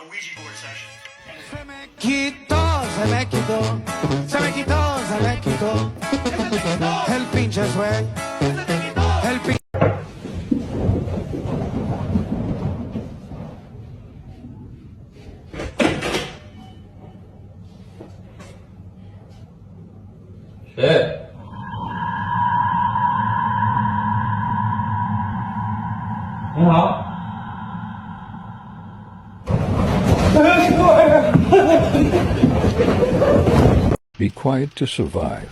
Ouija board session. Se me quitó, se me quitó, se me quitó, se me quitó. El pinche sueño, el pinche. Shit. Be quiet to survive.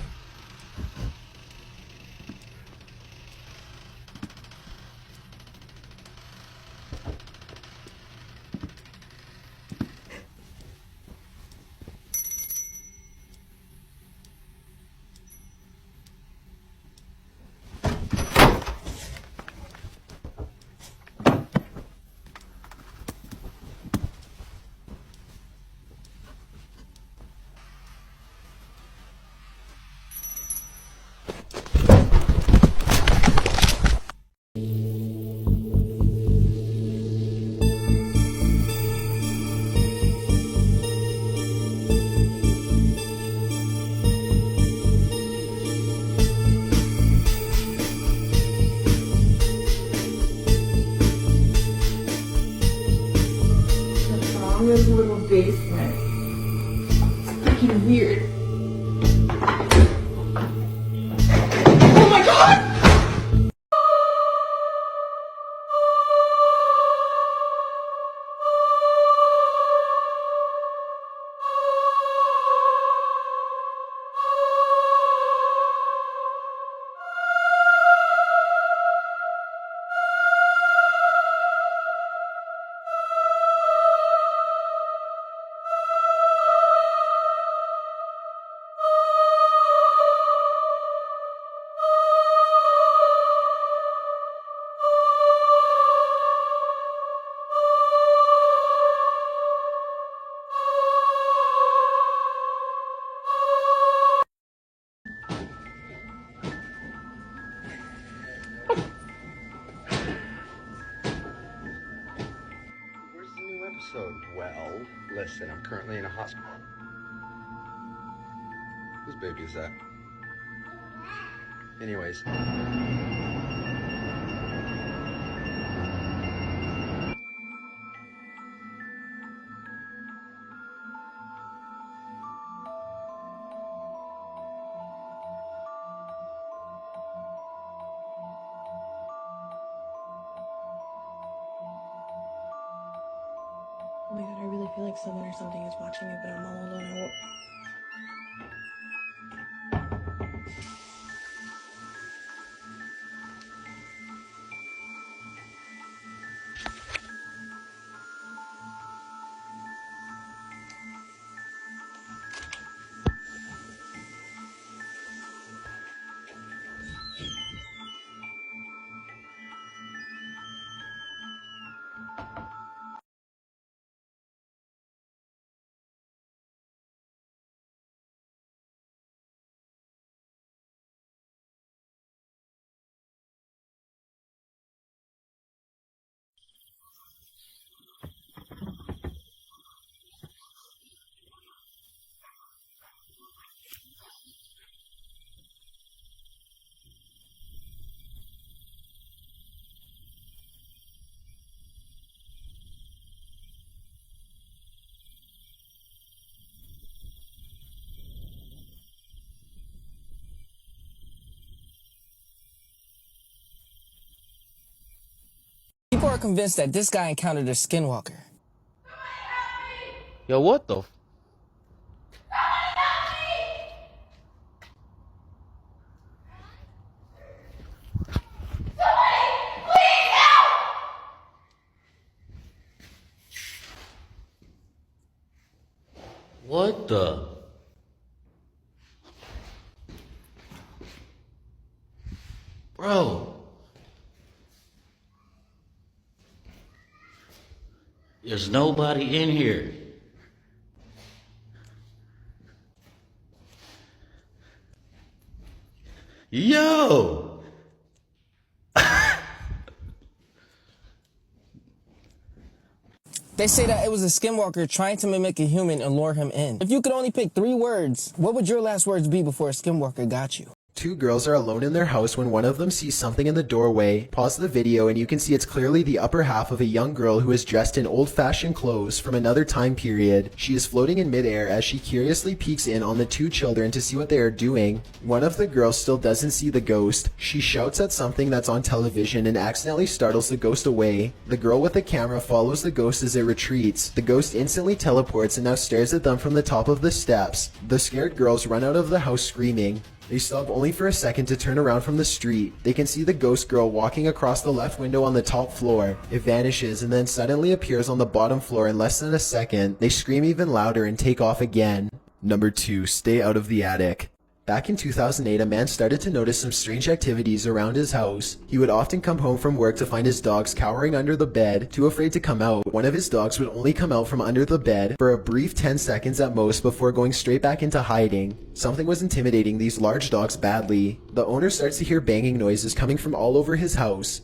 This little basement. It's freaking weird. Oh my god! Where's the new episode? Well, listen, I'm currently in a hospital. Whose baby is that? Anyways. Oh my god, I really feel like someone or something is watching me, but I'm all alone. People are convinced that this guy encountered a Skinwalker. Yo, what the? What the? Bro. There's nobody in here. Yo! They say that it was a skinwalker trying to mimic a human and lure him in. If you could only pick 3 words, what would your last words be before a skinwalker got you? Two girls are alone in their house when one of them sees something in the doorway. Pause the video and you can see it's clearly the upper half of a young girl who is dressed in old-fashioned clothes from another time period. She is floating in midair as she curiously peeks in on the 2 children to see what they are doing. One of the girls still doesn't see the ghost. She shouts at something that's on television and accidentally startles the ghost away. The girl with the camera follows the ghost as it retreats. The ghost instantly teleports and now stares at them from the top of the steps. The scared girls run out of the house screaming. They stop only for a second to turn around from the street. They can see the ghost girl walking across the left window on the top floor. It vanishes and then suddenly appears on the bottom floor in less than a second. They scream even louder and take off again. Number 2. Stay out of the attic. Back in 2008, a man started to notice some strange activities around his house. He would often come home from work to find his dogs cowering under the bed, too afraid to come out. One of his dogs would only come out from under the bed for a brief 10 seconds at most before going straight back into hiding. Something was intimidating these large dogs badly. The owner starts to hear banging noises coming from all over his house.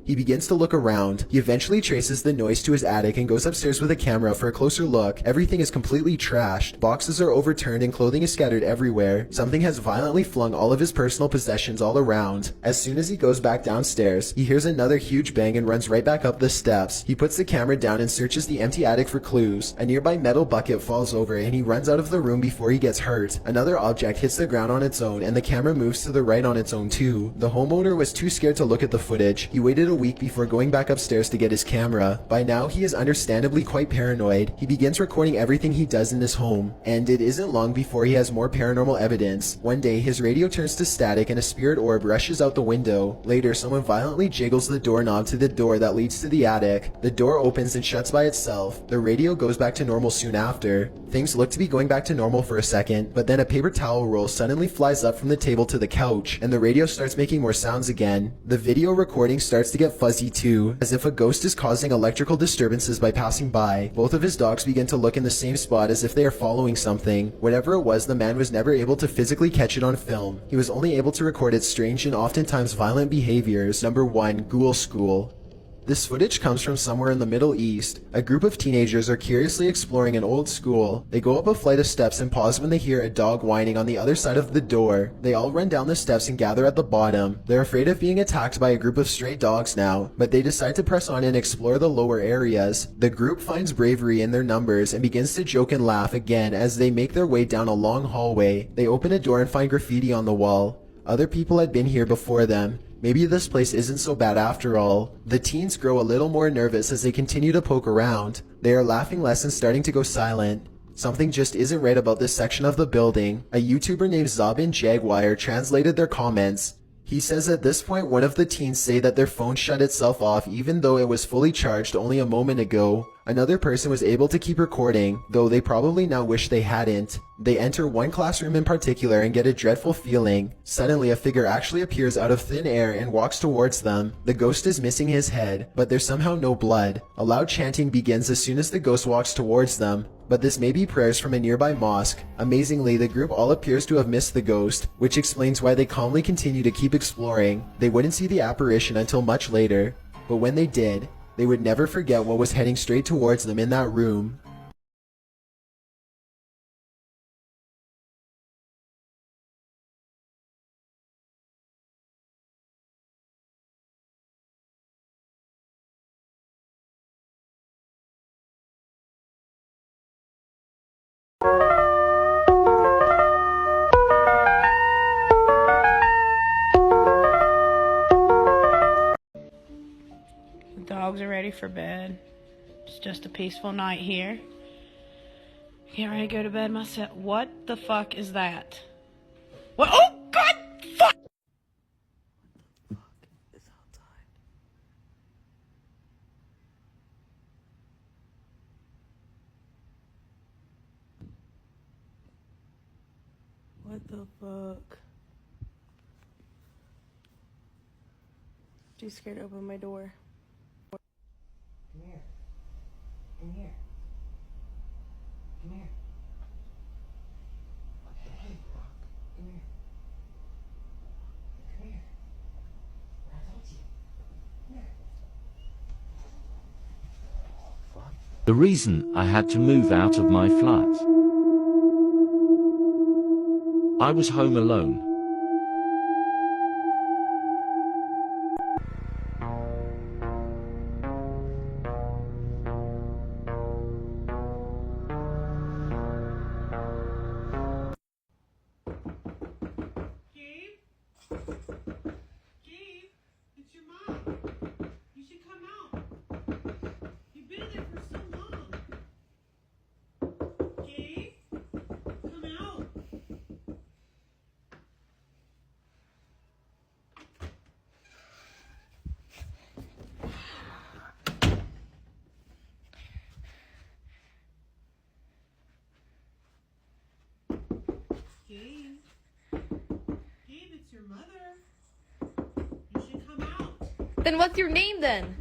He begins to look around. He eventually traces the noise to his attic and goes upstairs with a camera for a closer look. Everything is completely trashed. Boxes are overturned and clothing is scattered everywhere. Something has violently flung all of his personal possessions all around. As soon as he goes back downstairs, he hears another huge bang and runs right back up the steps. He puts the camera down and searches the empty attic for clues. A nearby metal bucket falls over and he runs out of the room before he gets hurt. Another object hits the ground on its own and the camera moves to the right on its own too. The homeowner was too scared to look at the footage. He waited a week before going back upstairs to get his camera. By now, he is understandably quite paranoid. He begins recording everything he does in his home, and it isn't long before he has more paranormal evidence. One day, his radio turns to static and a spirit orb rushes out the window. Later, someone violently jiggles the doorknob to the door that leads to the attic. The door opens and shuts by itself. The radio goes back to normal soon after. Things look to be going back to normal for a second, but then a paper towel roll suddenly flies up from the table to the couch, and the radio starts making more sounds again. The video recording starts to get fuzzy too, as if a ghost is causing electrical disturbances by passing by. Both of his dogs begin to look in the same spot as if they are following something. Whatever it was, the man was never able to physically catch it on film. He was only able to record its strange and oftentimes violent behaviors. Number 1. Ghoul School. This footage comes from somewhere in the Middle East. A group of teenagers are curiously exploring an old school. They go up a flight of steps and pause when they hear a dog whining on the other side of the door. They all run down the steps and gather at the bottom. They're afraid of being attacked by a group of stray dogs now, but they decide to press on and explore the lower areas. The group finds bravery in their numbers and begins to joke and laugh again as they make their way down a long hallway. They open a door and find graffiti on the wall. Other people had been here before them. Maybe this place isn't so bad after all. The teens grow a little more nervous as they continue to poke around. They are laughing less and starting to go silent. Something just isn't right about this section of the building. A YouTuber named Zabin Jaguar translated their comments. He says at this point one of the teens say that their phone shut itself off even though it was fully charged only a moment ago. Another person was able to keep recording, though they probably now wish they hadn't. They enter one classroom in particular and get a dreadful feeling. Suddenly a figure actually appears out of thin air and walks towards them. The ghost is missing his head, but there's somehow no blood. A loud chanting begins as soon as the ghost walks towards them, but this may be prayers from a nearby mosque. Amazingly, the group all appears to have missed the ghost, which explains why they calmly continue to keep exploring. They wouldn't see the apparition until much later, but when they did, they would never forget what was heading straight towards them in that room. The dogs are ready for bed. It's just a peaceful night here. Get ready to go to bed myself. What the fuck is that? What? Oh God! Fuck! It's outside. What the fuck? Too scared to open my door. Come here. Come here. Come here. What the fuck? Come here. Come here. What I told you. Come here. The reason I had to move out of my flat. I was home alone. Gabe? Gabe? It's your mom. You should come out. You've been there for so long. Gabe? Come out. Gabe? Gabe, it's your mother. You should come out. Then what's your name then?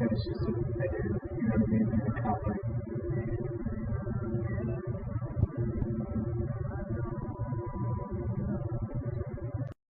It's just a, you know, maybe the cop, like,